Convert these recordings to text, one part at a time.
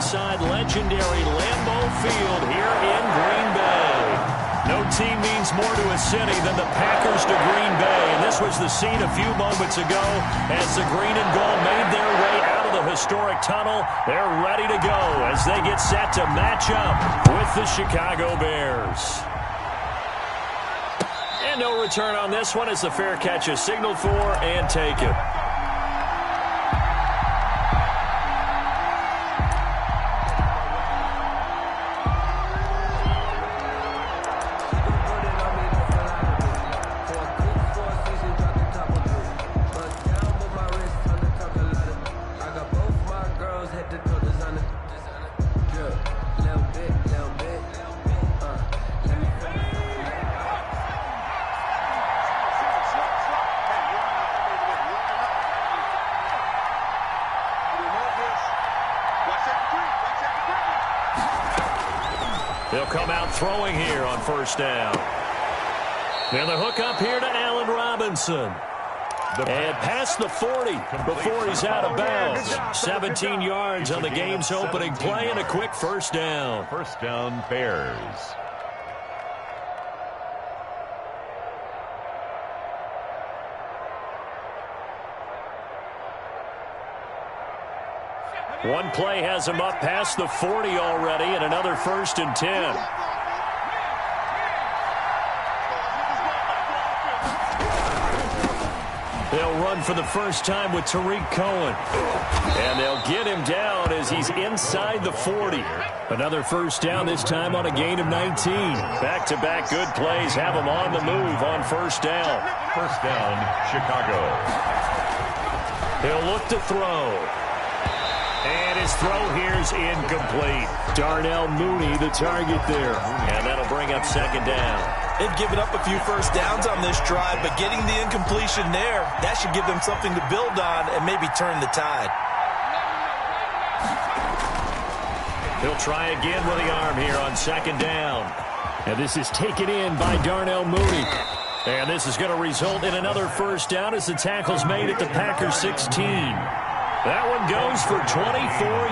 inside legendary Lambeau Field here in Green Bay. No team means more to a city than the Packers to Green Bay, and this was the scene a few moments ago as the green and gold made their way out of the historic tunnel. They're ready to go as they get set to match up with the Chicago Bears. And no return on this one as the fair catch is signaled for and taken. They'll come out throwing here on first down. And the hook up here to Allen Robinson. And past the 40 before he's out of bounds. 17 yards on the game's opening play and a quick first down. First down, Bears. One play has him up past the 40 already, and another 1st and 10. They'll run for the first time with Tariq Cohen. And they'll get him down as he's inside the 40. Another first down, this time on a gain of 19. Back-to-back good plays have him on the move on first down. First down, Chicago. He'll look to throw. And his throw here's incomplete. Darnell Mooney, the target there. And that'll bring up second down. They've given up a few first downs on this drive, but getting the incompletion there, that should give them something to build on and maybe turn the tide. He'll try again with the arm here on second down. And this is taken in by Darnell Mooney. And this is going to result in another first down as the tackle's made at the Packers 16. That one goes for 24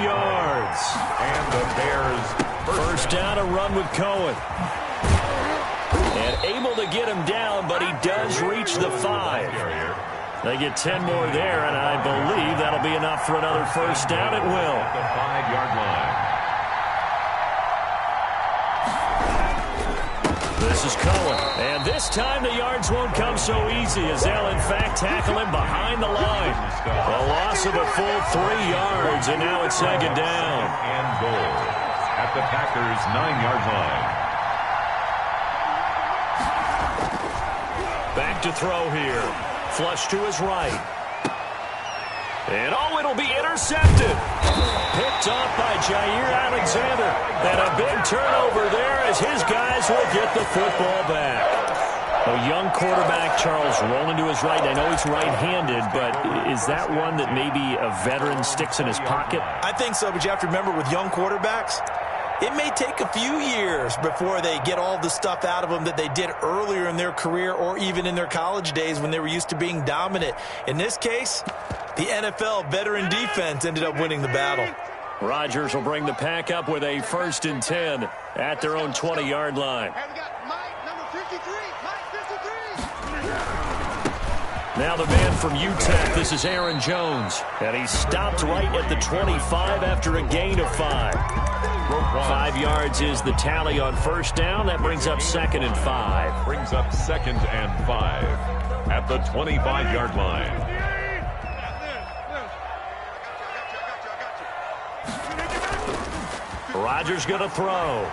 yards. And the Bears first down, a run with Cohen. And able to get him down, but he does reach the 5. They get 10 more there, and I believe that'll be enough for another first down. It will. The 5-yard line. This is Cohen. And this time the yards won't come so easy as they'll, in fact, tackle him behind the line. A loss of a full 3 yards, and now it's second down. And goal at the Packers' 9-yard line. Back to throw here. Flush to his right. And it'll be intercepted. Picked off by Jair Alexander. And a big turnover there as his guys will get the football back. A young quarterback, Charles, rolling to his right. I know he's right-handed, but is that one that maybe a veteran sticks in his pocket? I think so, but you have to remember with young quarterbacks, it may take a few years before they get all the stuff out of them that they did earlier in their career or even in their college days when they were used to being dominant. In this case, the NFL veteran defense ended up winning the battle. Rodgers will bring the pack up with a 1st and 10 at their own 20-yard line. Now the man from UTEP, this is Aaron Jones. And he stopped right at the 25 after a gain of 5. 5 yards is the tally on first down. That brings up 2nd and 5. Brings up 2nd and 5 at the 25-yard line. Rodgers going to throw.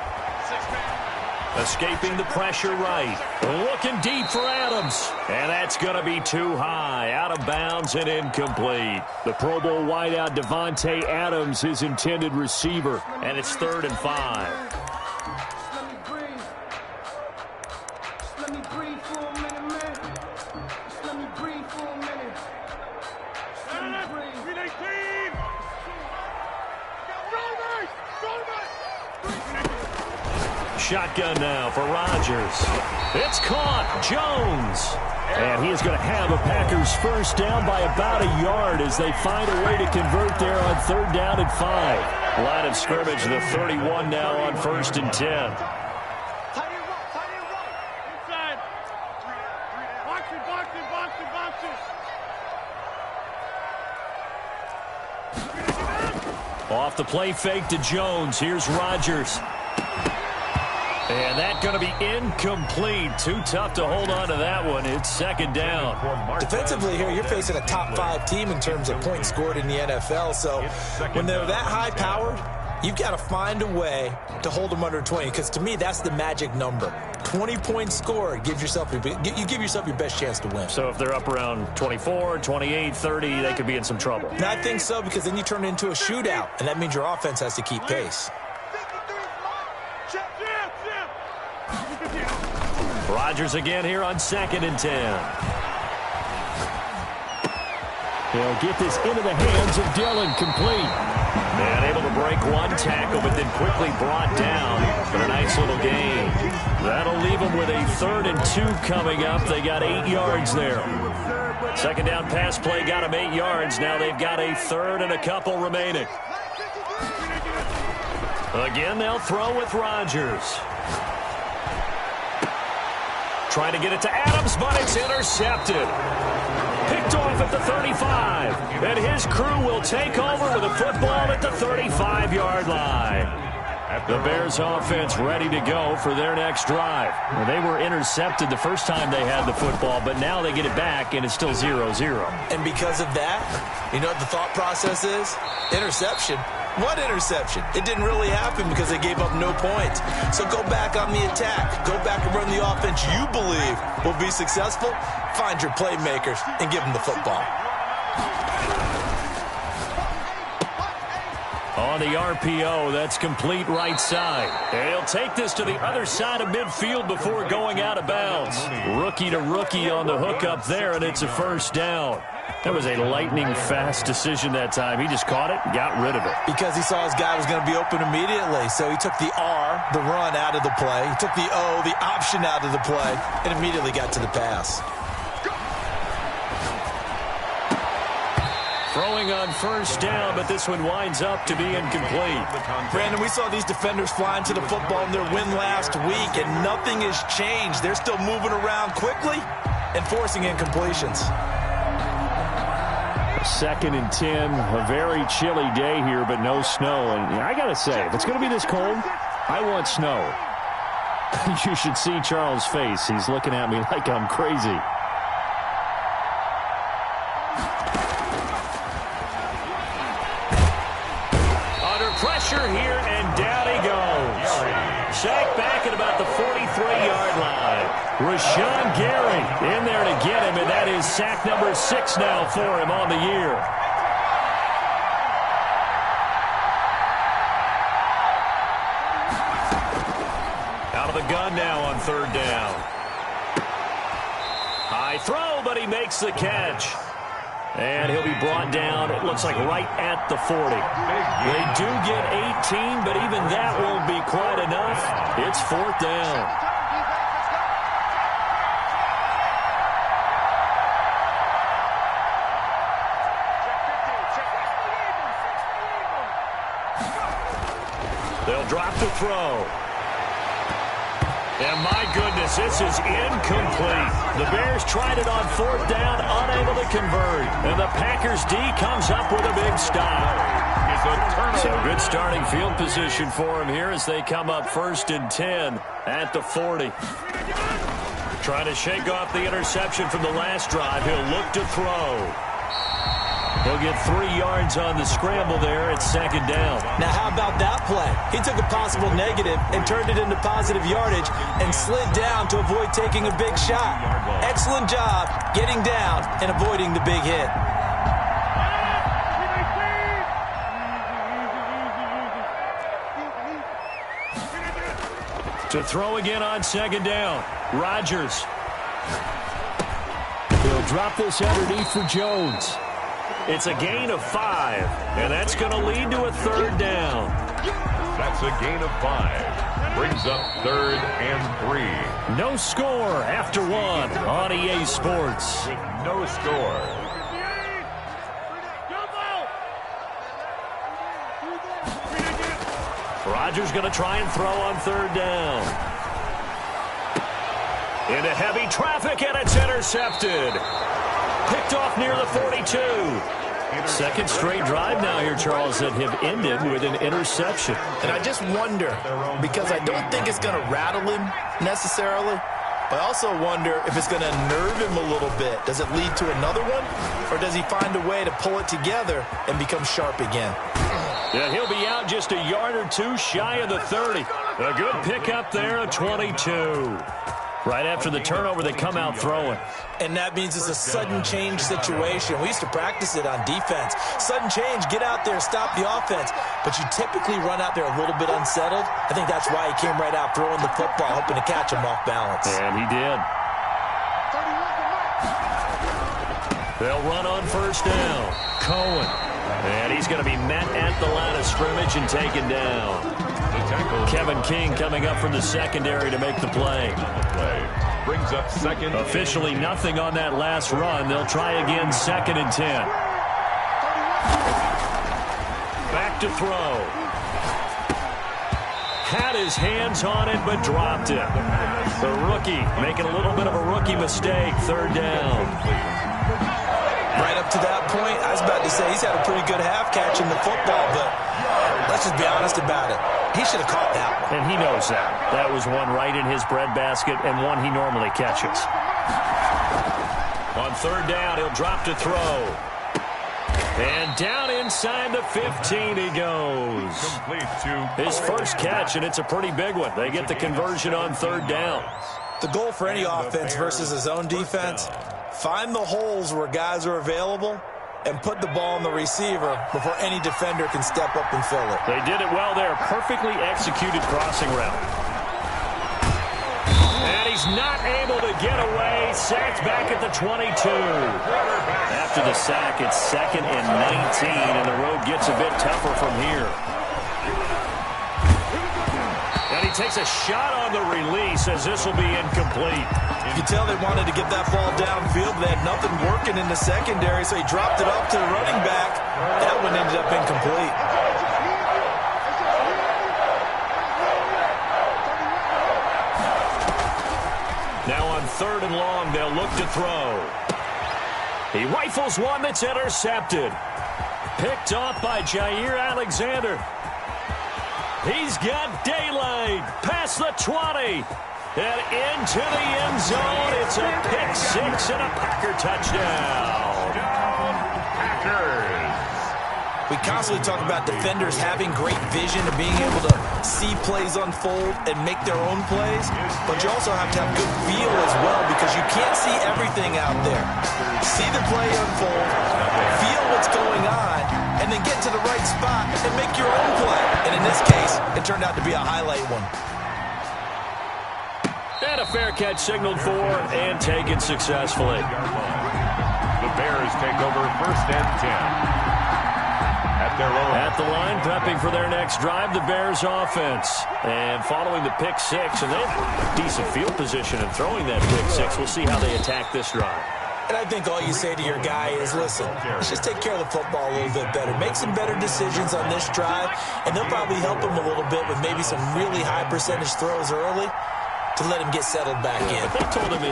Escaping the pressure right. Looking deep for Adams. And that's going to be too high. Out of bounds and incomplete. The Pro Bowl wideout Devontae Adams, his intended receiver. And it's 3rd and 5. Shotgun now for Rodgers. It's caught. Jones. And he is going to have a Packers first down by about a yard as they find a way to convert there on 3rd down and 5. Line of scrimmage, the 31 now on 1st and 10. Off the play fake to Jones. Here's Rodgers. And that's going to be incomplete. Too tough to hold on to that one. It's 2nd down. Defensively here, you're facing a top 5 team in terms of points scored in the NFL. So when they're that high-powered, you've got to find a way to hold them under 20. Because to me, that's the magic number. 20 points scored gives yourself you give yourself your best chance to win. So if they're up around 24, 28, 30, they could be in some trouble. And I think so, because then you turn it into a shootout, and that means your offense has to keep pace. Rodgers again here on 2nd and 10. They'll get this into the hands of Dillon, complete. And able to break one tackle, but then quickly brought down. But a nice little gain. That'll leave them with a 3rd and 2 coming up. They got 8 yards there. 2nd down pass play got them 8 yards. Now they've got a 3rd and a couple remaining. Again, they'll throw with Rodgers. Trying to get it to Adams, but it's intercepted. Picked off at the 35. And his crew will take over with a football at the 35-yard line. The Bears offense ready to go for their next drive. Well, they were intercepted the first time they had the football, but now they get it back, and it's still 0-0. And because of that, you know what the thought process is? Interception. What interception? It didn't really happen because they gave up no points. So go back on the attack. Go back and run the offense you believe will be successful. Find your playmakers and give them the football. On the RPO, that's complete right side. And he'll take this to the other side of midfield before going out of bounds. Rookie to rookie on the hook up there, and it's a 1st down. That was a lightning-fast decision that time. He just caught it and got rid of it. Because he saw his guy was going to be open immediately. So he took the R, the run, out of the play. He took the O, the option, out of the play, and immediately got to the pass. Throwing on 1st down, but this one winds up to be incomplete. Brandon, we saw these defenders flying to the football in their win last week, and nothing has changed. They're still moving around quickly and forcing incompletions. 2nd and 10, a very chilly day here, but no snow. And I got to say, if it's going to be this cold, I want snow. You should see Charles' face. He's looking at me like I'm crazy. Under pressure here, and down he goes. Sacked back at about the 43-yard line. Rashawn Gary in there to get him, and that is sack number 6 now for him on the year. Out of the gun now on 3rd down. High throw, but he makes the catch. And he'll be brought down, it looks like right at the 40. They do get 18, but even that won't be quite enough. It's 4th down. They'll drop the throw. And my goodness, this is incomplete. The Bears tried it on 4th down, unable to convert. And the Packers D comes up with a big stop. So good starting field position for him here as they come up 1st and 10 at the 40. Trying to shake off the interception from the last drive. He'll look to throw. He'll get 3 yards on the scramble there at 2nd down. Now, how about that play? He took a possible negative and turned it into positive yardage and slid down to avoid taking a big shot. Excellent job getting down and avoiding the big hit. To throw again on 2nd down. Rodgers. He'll drop this underneath for Jones. It's a gain of 5, and that's going to lead to a 3rd down. That's a gain of 5. Brings up 3rd and 3. No score after 1 on EA Sports. With no score. Rodgers going to try and throw on 3rd down. Into heavy traffic, and it's intercepted. Picked off near the 42. Second straight drive now here, Charles, that have ended with an interception. And I just wonder, because I don't think it's going to rattle him necessarily, but I also wonder if it's going to nerve him a little bit. Does it lead to another one, or does he find a way to pull it together and become sharp again? Yeah, he'll be out just a yard or two shy of the 30. A good pickup there, a 22. Right after the turnover, they come out throwing. And that means it's a sudden change situation. We used to practice it on defense. Sudden change, get out there, stop the offense. But you typically run out there a little bit unsettled. I think that's why he came right out throwing the football, hoping to catch him off balance. And he did. They'll run on 1st down. Cohen. And he's going to be met at the line of scrimmage and taken down. Kevin King coming up from the secondary to make the play. Brings up 2nd. Officially nothing on that last run. They'll try again 2nd and 10. Back to throw. Had his hands on it, but dropped it. The rookie making a little bit of a rookie mistake. 3rd down. Right up to that point, I was about to say he's had a pretty good half catching the football, but let's just be honest about it. He should have caught that one. And he knows that. That was one right in his breadbasket and one he normally catches. On 3rd down, he'll drop to throw. And down inside the 15 he goes. Complete to his first catch, and it's a pretty big one. They get the conversion on 3rd down. The goal for any offense versus his own defense, find the holes where guys are available and put the ball on the receiver before any defender can step up and fill it. They did it well there. Perfectly executed crossing route. And he's not able to get away. Sacked back at the 22. After the sack, it's 2nd and 19, and the road gets a bit tougher from here. And he takes a shot on the release as this will be incomplete. You can tell they wanted to get that ball downfield. They had nothing working in the secondary, so he dropped it up to the running back. That one ended up incomplete. Now on 3rd and long, they'll look to throw. He rifles one that's intercepted. Picked off by Jair Alexander. He's got daylight past the 20. And into the end zone. It's a pick-6 and a Packer touchdown. Packers. We constantly talk about defenders having great vision and being able to see plays unfold and make their own plays. But you also have to have good feel as well, because you can't see everything out there. See the play unfold, feel what's going on, and then get to the right spot and make your own play. And in this case, it turned out to be a highlight one. And a fair catch signaled for and taken successfully. The Bears take over 1st and 10. At their own. At the line, prepping for their next drive, the Bears offense. And following the pick-6, and they have decent field position in throwing that pick-6. We'll see how they attack this drive. And I think all you say to your guy is, listen, let's just take care of the football a little bit better. Make some better decisions on this drive, and they'll probably help him a little bit with maybe some really high percentage throws early to let him get settled back in. But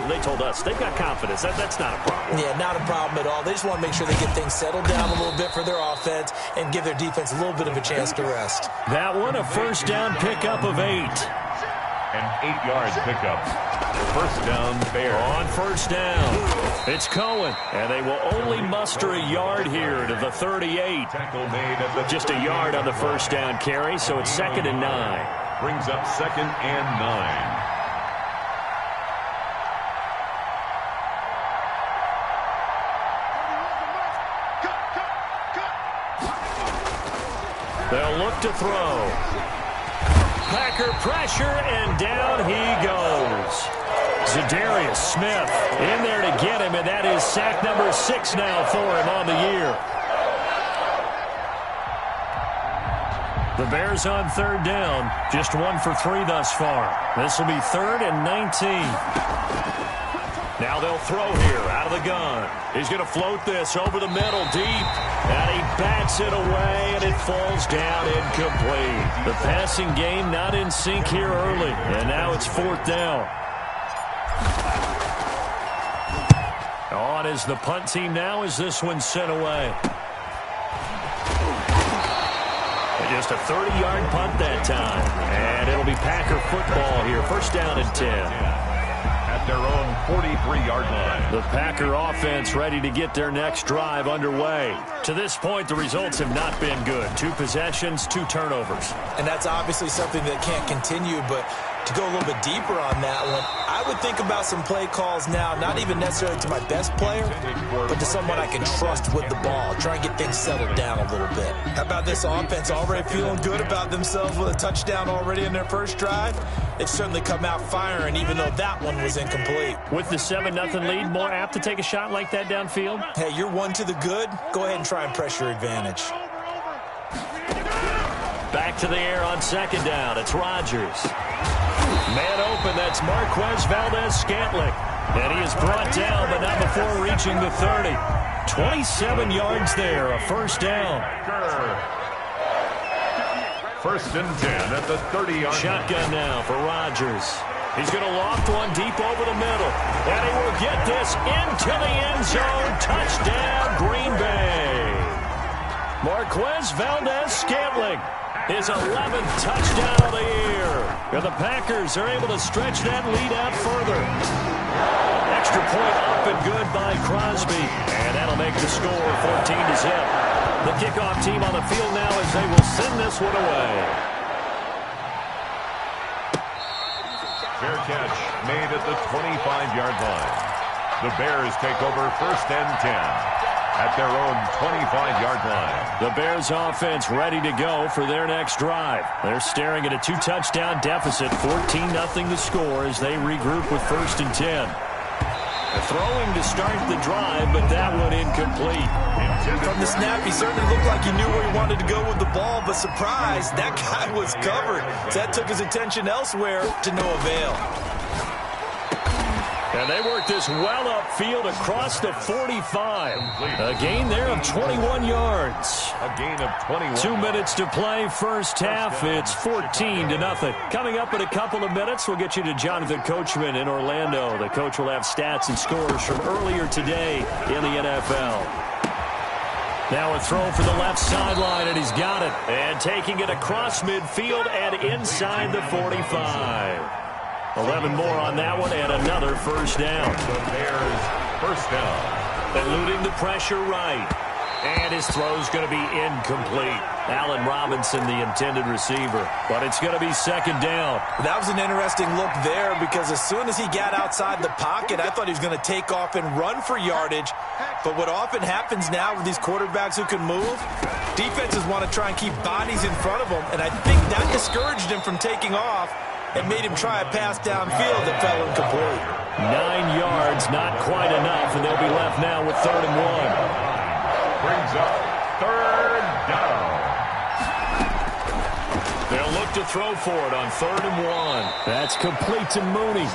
they told us they've got confidence. That's not a problem. Yeah, not a problem at all. They just want to make sure they get things settled down a little bit for their offense and give their defense a little bit of a chance to rest. That one, a 1st down pickup of 8. An 8-yard pickup. 1st down, Bears. On 1st down, it's Cohen. And they will only muster a yard here to the 38. Tackle made at the Just a yard on the 1st down carry, so it's 2nd and 9. Brings up 2nd and 9. They'll look to throw. Packer pressure, and down he goes. Zadarius Smith in there to get him, and that is sack number 6 now for him on the year. The Bears on third down. Just 1 for 3 thus far. This will be 3rd and 19. Now they'll throw here out of the gun. He's going to float this over the middle deep. And he bats it away, and it falls down incomplete. The passing game not in sync here early. And now it's 4th down. On is the punt team now as this one's sent away. Just a 30-yard punt that time. And it'll be Packer football here. 1st down and 10. At their own 43-yard line. The Packer offense ready to get their next drive underway. To this point, the results have not been good. 2 possessions, 2 turnovers. And that's obviously something that can't continue, but to go a little bit deeper on that one, I would think about some play calls now, not even necessarily to my best player, but to someone I can trust with the ball. Try and get things settled down a little bit. How about this offense already feeling good about themselves with a touchdown already in their first drive? They've certainly come out firing, even though that one was incomplete. With the 7-0 lead, more apt to take a shot like that downfield? Hey, you're 1 to the good. Go ahead and try and press your advantage. Back to the air on 2nd down. It's Rodgers. Man open, that's Marquez Valdez-Scantling. And he is brought down, but not before reaching the 30. 27 yards there, a 1st down. 1st and 10 at the 30-yard line. Shotgun now for Rodgers. He's going to loft one deep over the middle. And he will get this into the end zone. Touchdown, Green Bay. Marquez Valdez-Scantling. His 11th touchdown of the year. And the Packers are able to stretch that lead out further. Extra point up and good by Crosby. And that'll make the score 14-0. The kickoff team on the field now as they will send this one away. Fair catch made at the 25-yard line. The Bears take over 1st and 10. At their own 25-yard line. The Bears offense ready to go for their next drive. They're staring at a 2-touchdown deficit, 14-0 the score as they regroup with 1st and 10. They're throwing to start the drive, but that one incomplete. From the snap, he certainly looked like he knew where he wanted to go with the ball, but surprise, that guy was covered. So that took his attention elsewhere to no avail. And they work this well upfield across the 45. A gain there of 21 yards. A gain of 21. 2 minutes to play, 1st half. It's 14-0. Coming up in a couple of minutes, we'll get you to Jonathan Coachman in Orlando. The coach will have stats and scores from earlier today in the NFL. Now a throw for the left sideline, and he's got it. And taking it across midfield and inside the 45. 11 more on that one, and another 1st down. The Bears 1st down. Eluding the pressure right. And his throw's going to be incomplete. Allen Robinson, the intended receiver. But it's going to be 2nd down. That was an interesting look there because as soon as he got outside the pocket, I thought he was going to take off and run for yardage. But what often happens now with these quarterbacks who can move, defenses want to try and keep bodies in front of them. And I think that discouraged him from taking off. And made him try a pass downfield that fell incomplete. 9 yards, not quite enough, and they'll be left now with 3rd and 1. Brings up 3rd down. They'll look to throw for it on 3rd and 1. That's complete to Mooney.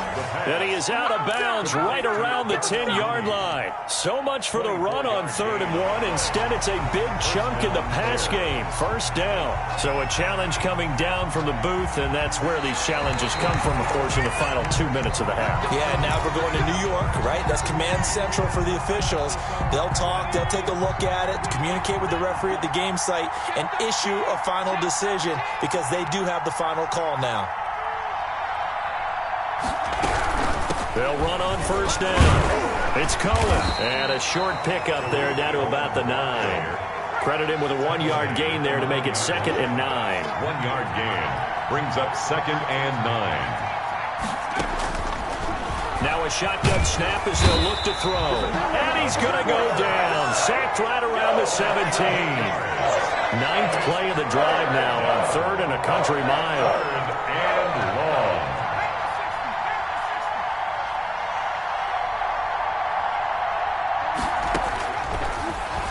And he is out of bounds right around the 10-yard line. So much for the run on 3rd and 1. Instead, it's a big chunk in the pass game. 1st down. So a challenge coming down from the booth, and that's where these challenges come from, of course, in the final 2 minutes of the half. Yeah, now we're going to New York, right? That's command central for the officials. They'll talk, they'll take a look at it, communicate with the referee at the game site, and issue a final decision because they do have the final call now. They'll run on 1st down. It's Cohen. And a short pickup there down to about the 9. Credit him with a 1-yard gain there to make it 2nd and 9. 1-yard gain brings up 2nd and 9. Now a shotgun snap as they'll look to throw. And he's going to go down. Sacked right around the 17. 9th play of the drive now on 3rd and a country mile. 3rd and long.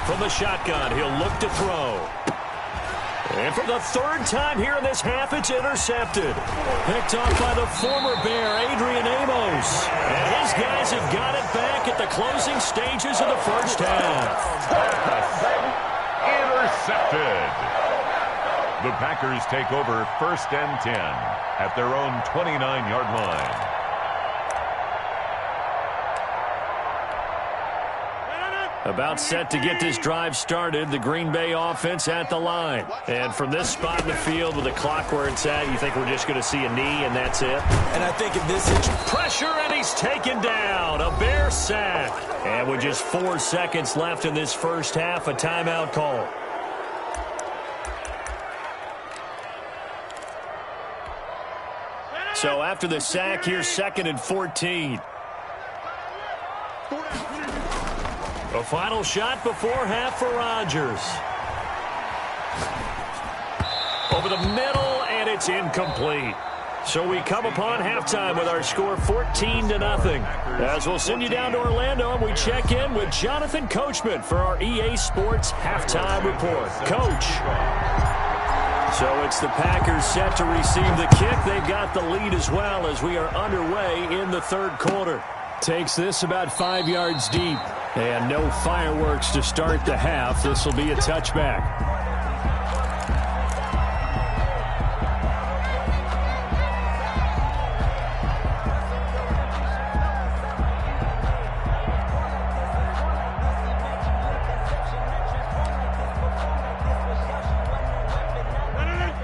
From the shotgun, he'll look to throw. And for the third time here in this half, it's intercepted. Picked off by the former Bear, Adrian Amos. And his guys have got it back at the closing stages of the first half. Intercepted. The Packers take over 1st and 10 at their own 29-yard line. About set to get this drive started, the Green Bay offense at the line. And from this spot in the field with the clock where it's at, you think we're just going to see a knee and that's it? And I think in this situation, pressure and he's taken down. A Bear sack. And with just 4 seconds left in this first half, a timeout call. So after the sack, here's 2nd and 14. A final shot before half for Rodgers. Over the middle, and it's incomplete. So we come upon halftime with our score 14-0. As we'll send you down to Orlando, and we check in with Jonathan Coachman for our EA Sports Halftime Report. Coach. So it's the Packers set to receive the kick. They've got the lead as well as we are underway in the third quarter. Takes this about 5 yards deep. And no fireworks to start the half. This will be a touchback.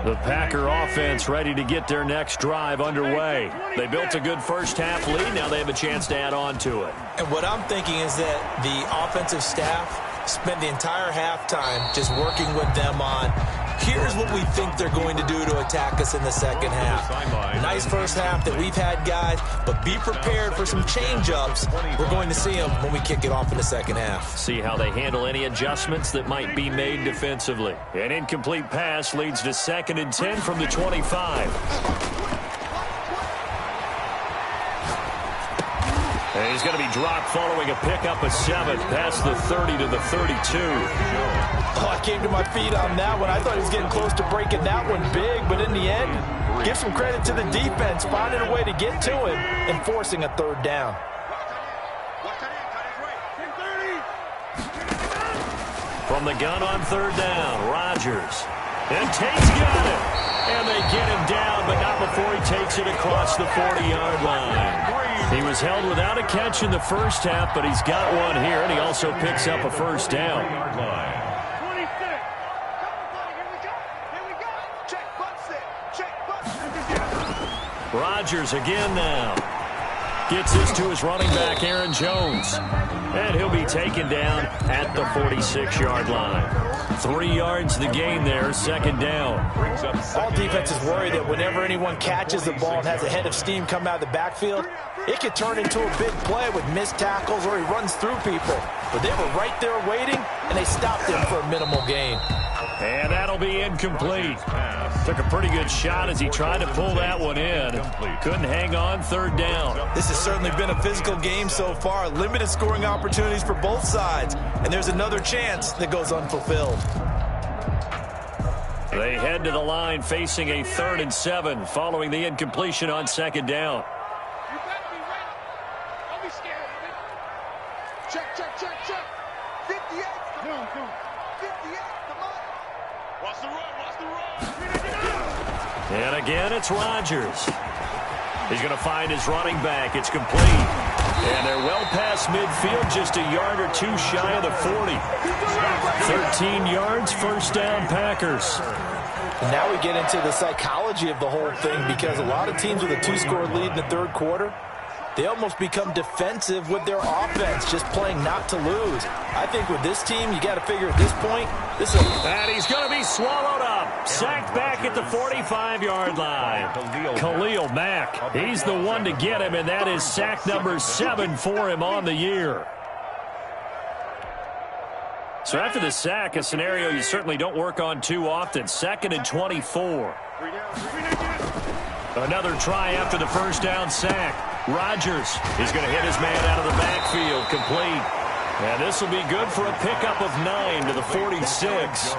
The Packer offense ready to get their next drive underway. They built a good first half lead. Now they have a chance to add on to it. And what I'm thinking is that the offensive staff spent the entire halftime just working with them on, here's what we think they're going to do to attack us in the second half. Nice first half that we've had, guys, but be prepared for some change-ups. We're going to see them when we kick it off in the second half. See how they handle any adjustments that might be made defensively. An incomplete pass leads to 2nd and 10 from the 25. And he's going to be dropped following a pickup of 7 past the 30 to the 32. Oh, I came to my feet on that one. I thought he was getting close to breaking that one big, but in the end, give some credit to the defense, finding a way to get to him and forcing a third down. From the gun on third down, Rodgers. And Tate's got it. And they get him down, but not before he takes it across the 40-yard line. He was held without a catch in the first half, but he's got one here, and he also picks up a first down. Rodgers again now. Gets this to his running back, Aaron Jones. And he'll be taken down at the 46-yard line. 3 yards the gain there, 2nd down. All defenses worry that whenever anyone catches the ball and has a head of steam come out of the backfield, it could turn into a big play with missed tackles or he runs through people. But they were right there waiting, and they stopped him for a minimal gain. And that'll be incomplete. Took a pretty good shot as he tried to pull that one in. Couldn't hang on, 3rd down. This has certainly been a physical game so far. Limited scoring opportunities for both sides. And there's another chance that goes unfulfilled. They head to the line facing a 3rd and 7 following the incompletion on 2nd down. You better be ready. Don't be scared of it. Check, check, check, check. 58. Come on, come on. 58, come on. Watch the run, watch the run. And again, it's Rodgers. He's going to find his running back. It's complete. And they're well past midfield, just a yard or two shy of the 40. 13 yards, first down, Packers. And now we get into the psychology of the whole thing, because a lot of teams with a 2-score lead in the third quarter, they almost become defensive with their offense, just playing not to lose. I think with this team, you got to figure at this point, this is and he's going to be swallowed up. Sacked back at the 45-yard line. Khalil Mack, he's the one to get him, and that is sack number 7 for him on the year. So after the sack, a scenario you certainly don't work on too often. 2nd and 24. Another try after the first down sack. Rodgers is going to hit his man out of the backfield, complete. And this will be good for a pickup of 9 to the 46.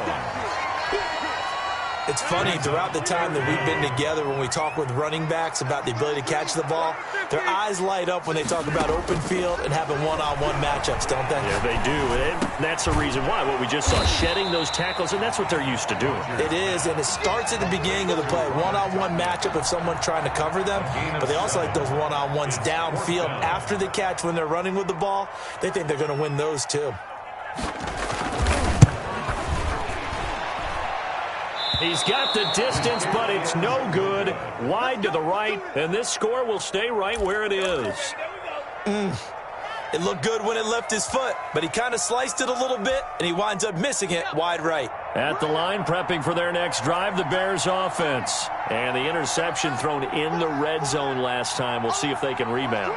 It's funny, throughout the time that we've been together, when we talk with running backs about the ability to catch the ball, their eyes light up when they talk about open field and having one-on-one matchups, don't they? Yeah, they do. And that's the reason why. What we just saw, shedding those tackles, and that's what they're used to doing. It is, and it starts at the beginning of the play. One-on-one matchup if someone's trying to cover them, but they also like those one-on-ones downfield after the catch when they're running with the ball. They think they're going to win those too. He's got the distance, but it's no good. Wide to the right, and this score will stay right where it is. It looked good when it left his foot, but he kind of sliced it a little bit, and he winds up missing it wide right. At the line, prepping for their next drive, the Bears offense. And the interception thrown in the red zone last time. We'll see if they can rebound.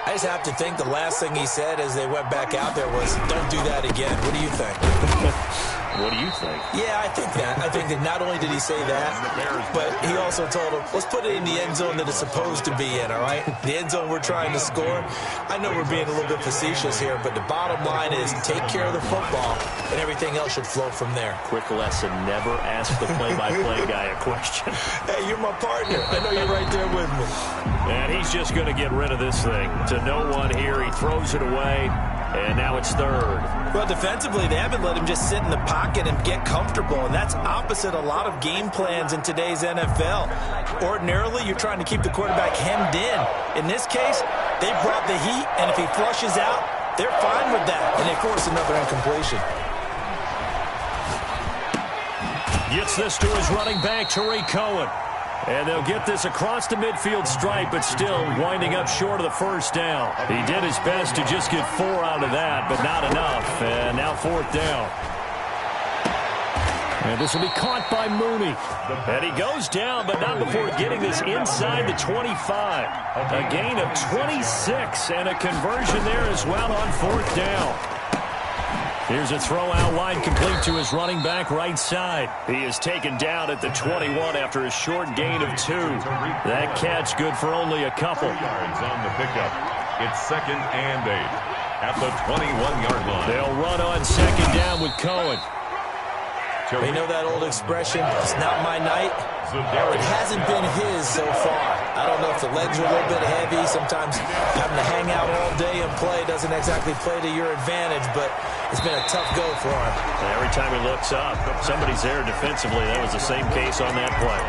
I just have to think the last thing he said as they went back out there was, don't do that again. What do you think? What do you think? Yeah, I think that. I think that not only did he say that, but he also told him, let's put it in the end zone that it's supposed to be in, all right? The end zone we're trying to score. I know we're being a little bit facetious here, but the bottom line is take care of the football, and everything else should flow from there. Quick lesson, never ask the play-by-play guy a question. Hey, you're my partner. I know you're right there with me. And he's just going to get rid of this thing. To no one here, he throws it away. And now it's third. Well, defensively, they haven't let him just sit in the pocket and get comfortable, and that's opposite a lot of game plans in today's NFL. Ordinarily, you're trying to keep the quarterback hemmed in. In this case, they brought the heat, and if he flushes out, they're fine with that. And they force another incompletion. Gets this to his running back, Tariq Cohen. And they'll get this across the midfield stripe, but still winding up short of the first down. He did his best to just get 4 out of that, but not enough. And now fourth down. And this will be caught by Mooney. And he goes down, but not before getting this inside the 25. A gain of 26 and a conversion there as well on fourth down. Here's a throw out wide, complete to his running back right side. He is taken down at the 21 after a short gain of 2. That catch good for only a couple. Yards on the pickup. It's 2nd and 8 at the 21-yard line. They'll run on second down with Cohen. They know that old expression, it's not my night. It hasn't been his so far. I don't know if the legs are a little bit heavy. Sometimes having to hang out all day and play doesn't exactly play to your advantage, but it's been a tough go for him. And every time he looks up, somebody's there defensively. That was the same case on that play.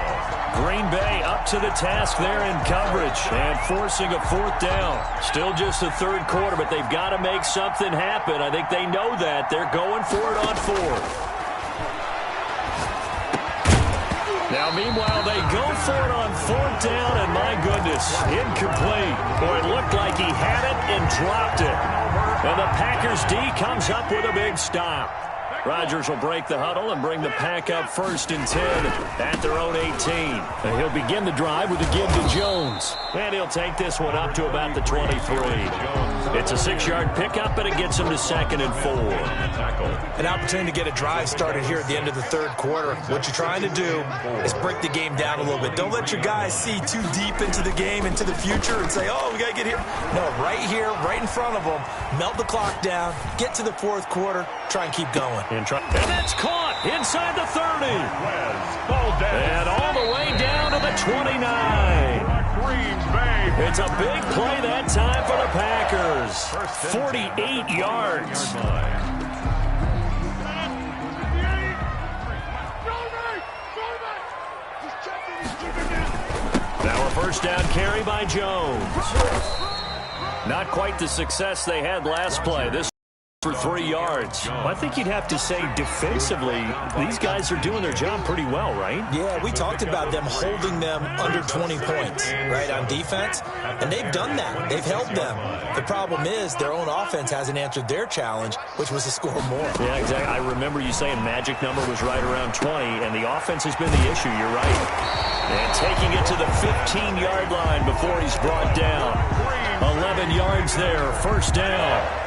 Green Bay up to the task there in coverage and forcing a fourth down. Still just the third quarter, but they've got to make something happen. I think they know that. They're going for it on fourth. Now, meanwhile, they go for it on fourth down, and my goodness, incomplete. Boy, it looked like he had it and dropped it. And the Packers D comes up with a big stop. Rodgers will break the huddle and bring the Pack up 1st and 10 at their own 18. And he'll begin the drive with a give to Jones. And he'll take this one up to about the 23. It's a 6-yard pickup, and it gets him to 2nd and 4. An opportunity to get a drive started here at the end of the third quarter. What you're trying to do is break the game down a little bit. Don't let your guys see too deep into the game, into the future, and say, oh, we got to get here. No, right here, right in front of them, melt the clock down, get to the fourth quarter, try and keep going. And that's caught inside the 30. And all the way down to the 29. It's a big play that time for the Packers. 48 yards. Now a first down carry by Jones. Not quite the success they had last play. This for 3 yards. Well, I think you'd have to say defensively, these guys are doing their job pretty well, right? Yeah, we talked about them holding them under 20 points, right, on defense, and they've done that. They've held them. The problem is their own offense hasn't answered their challenge, which was to score more. Yeah, exactly. I remember you saying magic number was right around 20, and the offense has been the issue. You're right. And taking it to the 15-yard line before he's brought down. 11 yards there, first down.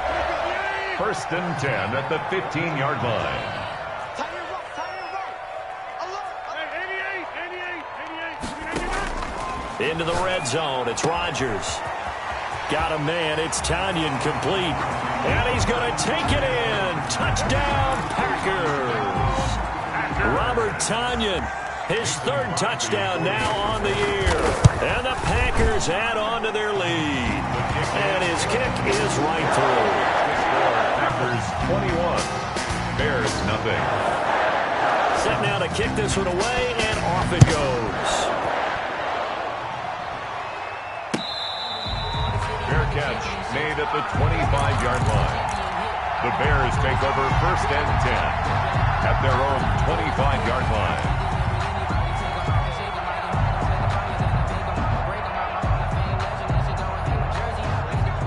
1st and 10 at the 15-yard line. Into the red zone. It's Rodgers. Got a man. It's Tanyan complete. And he's going to take it in. Touchdown, Packers. Robert Tonyan, his third touchdown now on the year. And the Packers add on to their lead. And his kick is right through. Packers 21, Bears nothing. Set now to kick this one away, and off it goes. Fair catch made at the 25-yard line. The Bears take over first and 10 at their own 25-yard line.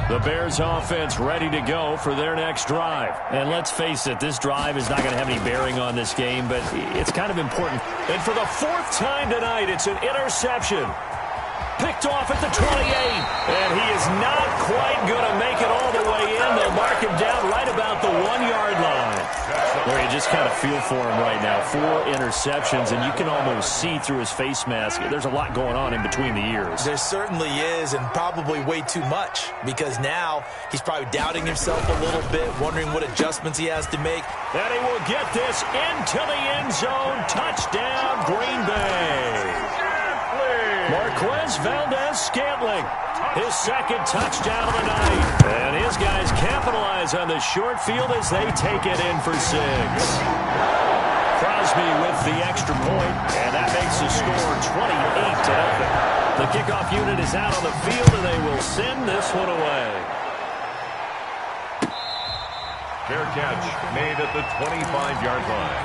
The Bears offense ready to go for their next drive. And let's face it, this drive is not going to have any bearing on this game, but it's kind of important. And for the fourth time tonight, it's an interception. Picked off at the 28. And he is not quite going to make it all the way in. They'll mark him down right about the 1-yard line. Where you just kind of feel for him right now. 4 interceptions, and you can almost see through his face mask. There's a lot going on in between the ears. There certainly is, and probably way too much, because now he's probably doubting himself a little bit, wondering what adjustments he has to make. And he will get this into the end zone. Touchdown, Green Bay. Marquez Valdez-Scantling, his second touchdown of the night. And his guys capitalize on the short field as they take it in for 6. Crosby with the extra point, and that makes the score 28-0. The kickoff unit is out on the field, and they will send this one away. Fair catch made at the 25-yard line.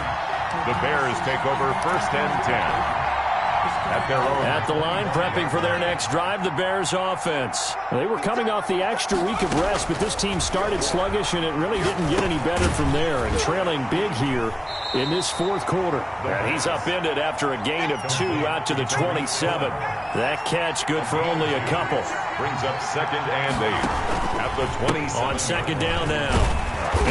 The Bears take over first and 10. At the line, prepping for their next drive, the Bears offense. They were coming off the extra week of rest, but this team started sluggish, and it really didn't get any better from there. And trailing big here in this fourth quarter. And he's upended after a gain of 2 out to the 27. That catch good for only a couple. Brings up second and 8 at the 27. On second down now,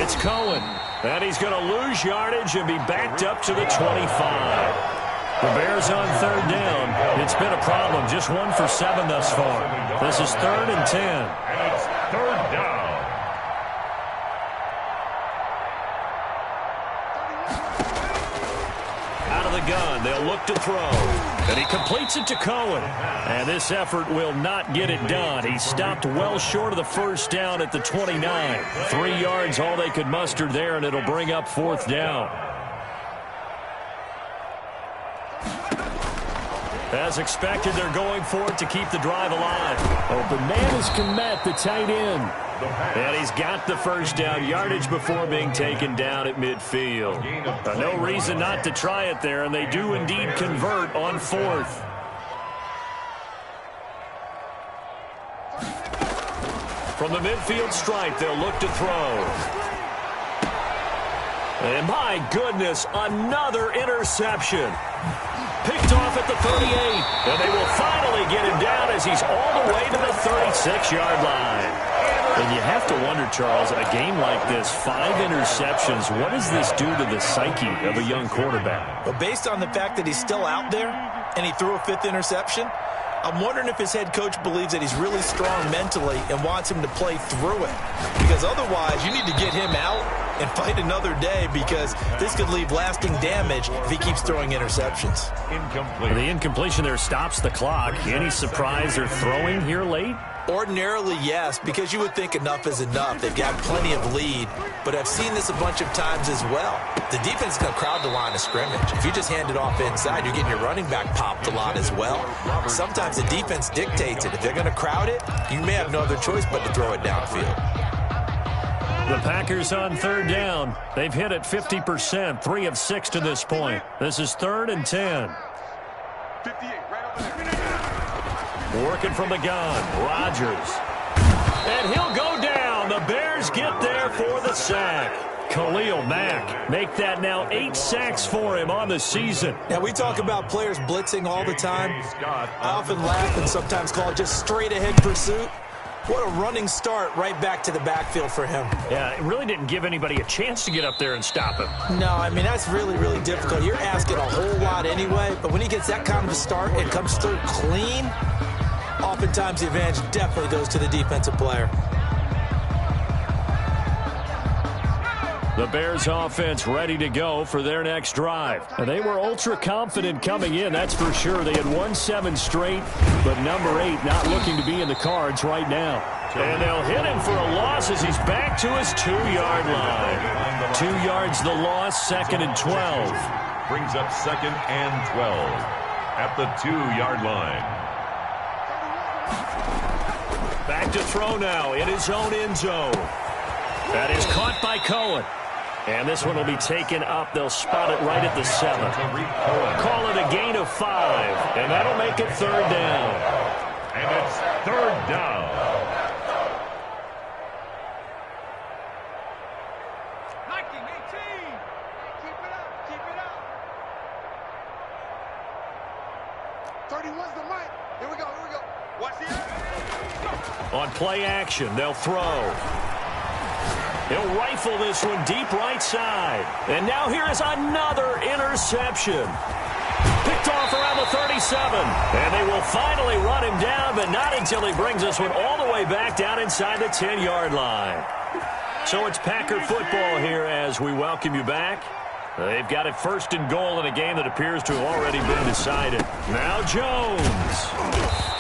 it's Cohen. And he's going to lose yardage and be backed up to the 25. The Bears on third down. It's been a problem. Just 1 for 7 thus far. This is 3rd and 10. And it's third down. Out of the gun. They'll look to throw. And he completes it to Cohen. And this effort will not get it done. He stopped well short of the first down at the 29. 3 yards all they could muster there, and it'll bring up 4th down. As expected, they're going for it to keep the drive alive. Open man is Kmet, the tight end. And he's got the first down yardage before being taken down at midfield. No reason not to try it there, and they do indeed convert on 4th. From the midfield stripe, they'll look to throw. And my goodness, another interception. Picked off at the 38, and they will finally get him down as he's all the way to the 36-yard line. And you have to wonder, Charles, a game like this, 5 interceptions, what does this do to the psyche of a young quarterback? But based on the fact that he's still out there and he threw a 5th interception, I'm wondering if his head coach believes that he's really strong mentally and wants him to play through it. Because otherwise, you need to get him out and fight another day, because this could leave lasting damage if he keeps throwing interceptions. Incomplete. The incompletion there stops the clock. Any surprise they're throwing here late? Ordinarily, yes, because you would think enough is enough. They've got plenty of lead, but I've seen this a bunch of times as well. The defense is going to crowd the line of scrimmage. If you just hand it off inside, you're getting your running back popped a lot as well. Sometimes the defense dictates it. If they're going to crowd it, you may have no other choice but to throw it downfield. The Packers on third down. They've hit it 50%, 3 of 6 to this point. This is 3rd and 10. 58, right over there. Working from the gun, Rodgers. And he'll go down. The Bears get there for the sack. Khalil Mack make that now 8 sacks for him on the season. Now, we talk about players blitzing all the time. I often laugh and sometimes call it just straight-ahead pursuit. What a running start right back to the backfield for him. Yeah, it really didn't give anybody a chance to get up there and stop him. No, I mean, that's really, really difficult. You're asking a whole lot anyway, but when he gets that kind of a start and comes through clean, oftentimes the advantage definitely goes to the defensive player. The Bears offense ready to go for their next drive. And they were ultra confident coming in, that's for sure. They had won 7 straight, but number 8 not looking to be in the cards right now. And they'll hit him for a loss as he's back to his 2-yard line. 2 yards the loss, 2nd and 12. Brings up 2nd and 12 at the 2-yard line. Back to throw now in his own end zone. That is caught by Cohen. And this one will be taken up. They'll spot it right at the 7. Call it a gain of 5. And that'll make it 3rd down. And it's 3rd down. 19-18. Keep it up. Keep it up. 31's the mic. Here we go. Here we go. Watch the action. On play action, they'll throw. He'll rifle this one deep right side. And now here is another interception. Picked off around the 37. And they will finally run him down, but not until he brings this one all the way back down inside the 10-yard line. So it's Packer football here as we welcome you back. They've got it 1st and goal in a game that appears to have already been decided. Now Jones.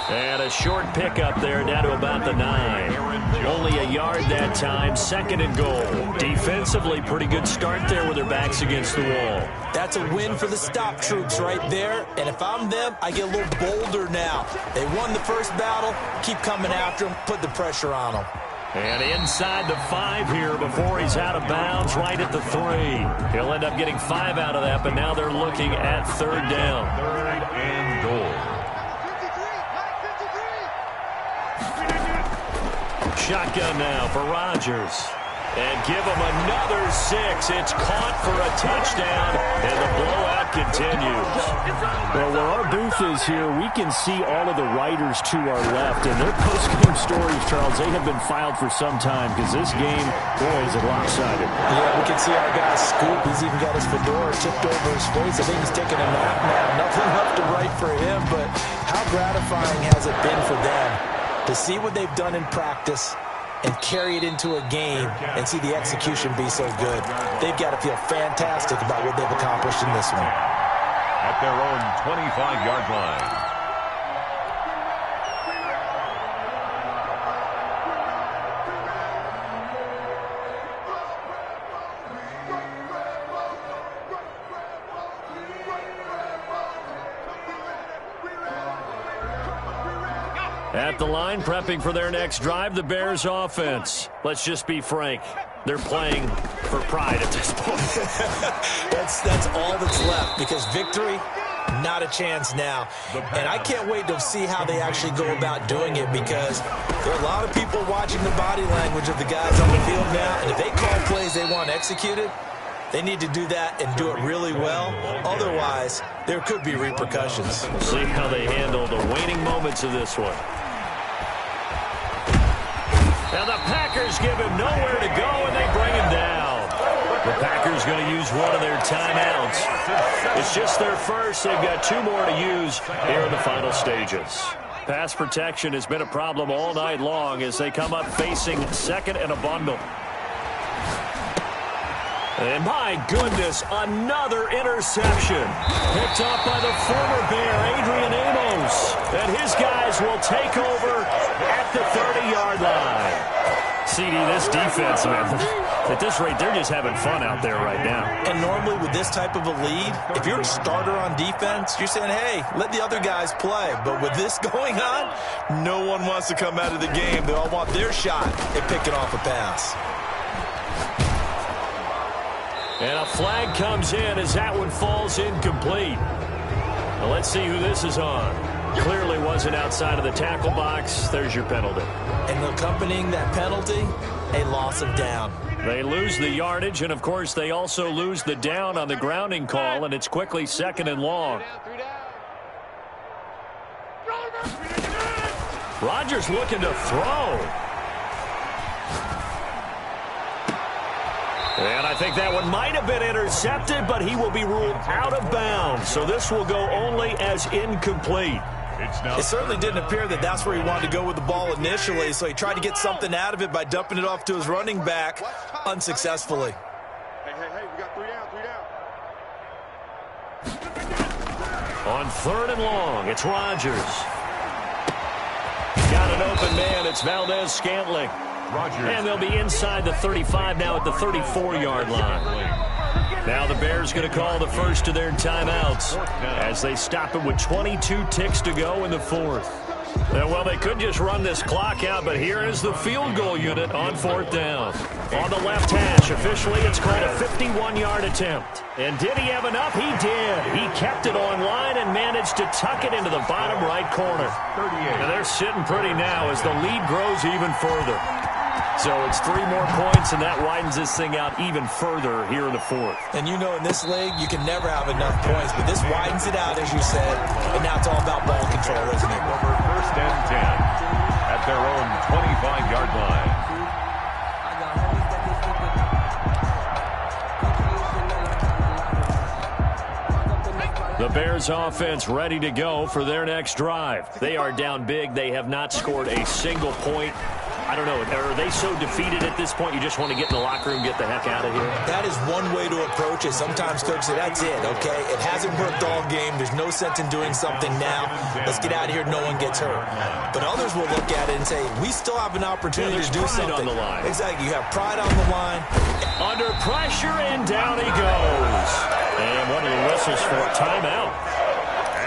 And a short pickup there down to about the 9. Only a yard that time, 2nd and goal. Defensively, pretty good start there with their backs against the wall. That's a win for the stop troops right there. And if I'm them, I get a little bolder now. They won the first battle. Keep coming after them. Put the pressure on them. And inside the 5 here before he's out of bounds right at the 3. He'll end up getting 5 out of that, but now they're looking at 3rd down. 3rd and goal. Shotgun now for Rodgers. And give him another 6. It's caught for a touchdown, and the blowout continues. Well, where our booth is here, we can see all of the writers to our left. And their post-game stories, Charles, they have been filed for some time because this game, boy, is it lopsided. Yeah, we can see our guy Scoop. He's even got his fedora tipped over his face. I think he's taking a nap now. Nothing left to write for him, but how gratifying has it been for them to see what they've done in practice and carry it into a game and see the execution be so good. They've got to feel fantastic about what they've accomplished in this one. At their own 25-yard line. At the line, prepping for their next drive, the Bears offense. Let's just be frank. They're playing for pride at this point. That's all that's left because victory, not a chance now. And I can't wait to see how they actually go about doing it because there are a lot of people watching the body language of the guys on the field now. And if they call plays they want executed, they need to do that and do it really well. Otherwise, there could be repercussions. We'll see how they handle the waning moments of this one. Now the Packers give him nowhere to go, and they bring him down. The Packers going to use one of their timeouts. It's just their first. They've got 2 more to use here in the final stages. Pass protection has been a problem all night long as they come up facing 2nd and a bundle. And my goodness, another interception. Picked up by the former Bear, Adrian Amos. And his guys will take over at the 30-yard line. CD, this defense, man, at this rate, they're just having fun out there right now. And normally with this type of a lead, if you're a starter on defense, you're saying, hey, let the other guys play. But with this going on, no one wants to come out of the game. They all want their shot at picking off a pass. And a flag comes in as that one falls incomplete. Now let's see who this is on. Clearly wasn't outside of the tackle box. There's your penalty. And accompanying that penalty, a loss of down. They lose the yardage, and, of course, they also lose the down on the grounding call, and it's quickly 2nd and long. Rodgers looking to throw. And I think that one might have been intercepted, but he will be ruled out of bounds. So this will go only as incomplete. It certainly didn't appear that that's where he wanted to go with the ball initially, so he tried to get something out of it by dumping it off to his running back unsuccessfully. On 3rd and long, it's Rodgers. Got an open man. It's Valdez-Scantling. And they'll be inside the 35 now at the 34-yard line. Now the Bears going to call the first of their timeouts as they stop it with 22 ticks to go in the 4th. Well, they could just run this clock out, but here is the field goal unit on 4th down. On the left hash, officially it's called a 51-yard attempt. And did he have enough? He did. He kept it on line and managed to tuck it into the bottom right corner. And they're sitting pretty now as the lead grows even further. So it's 3 more points, and that widens this thing out even further here in the 4th. And you know, in this league, you can never have enough points, but this widens it out, as you said, and now it's all about ball control, isn't it? Over 1st and 10 at their own 25-yard line. The Bears offense ready to go for their next drive. They are down big. They have not scored a single point. I don't know, are they so defeated at this point you just want to get in the locker room and get the heck out of here? That is one way to approach it. Sometimes coaches say, that's it, okay? It hasn't worked all game. There's no sense in doing something now. Let's get out of here. No one gets hurt. But others will look at it and say, we still have an opportunity to do something. On the line. Exactly. You have pride on the line. Under pressure, and down he goes. And one of the whistles for a timeout.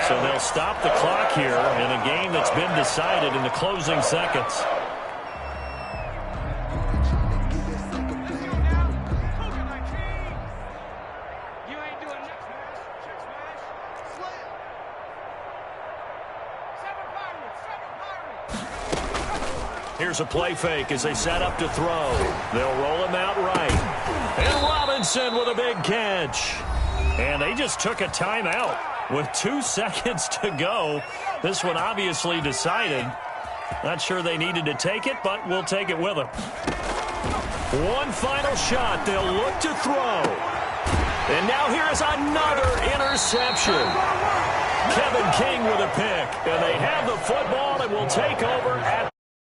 So they'll stop the clock here in a game that's been decided in the closing seconds. Here's a play fake as they set up to throw. They'll roll him out right. And Robinson with a big catch. And they just took a timeout with 2 seconds to go. This one obviously decided. Not sure they needed to take it, but we'll take it with them. One final shot. They'll look to throw. And now here is another interception. Kevin King with a pick. And they have the football and will take over at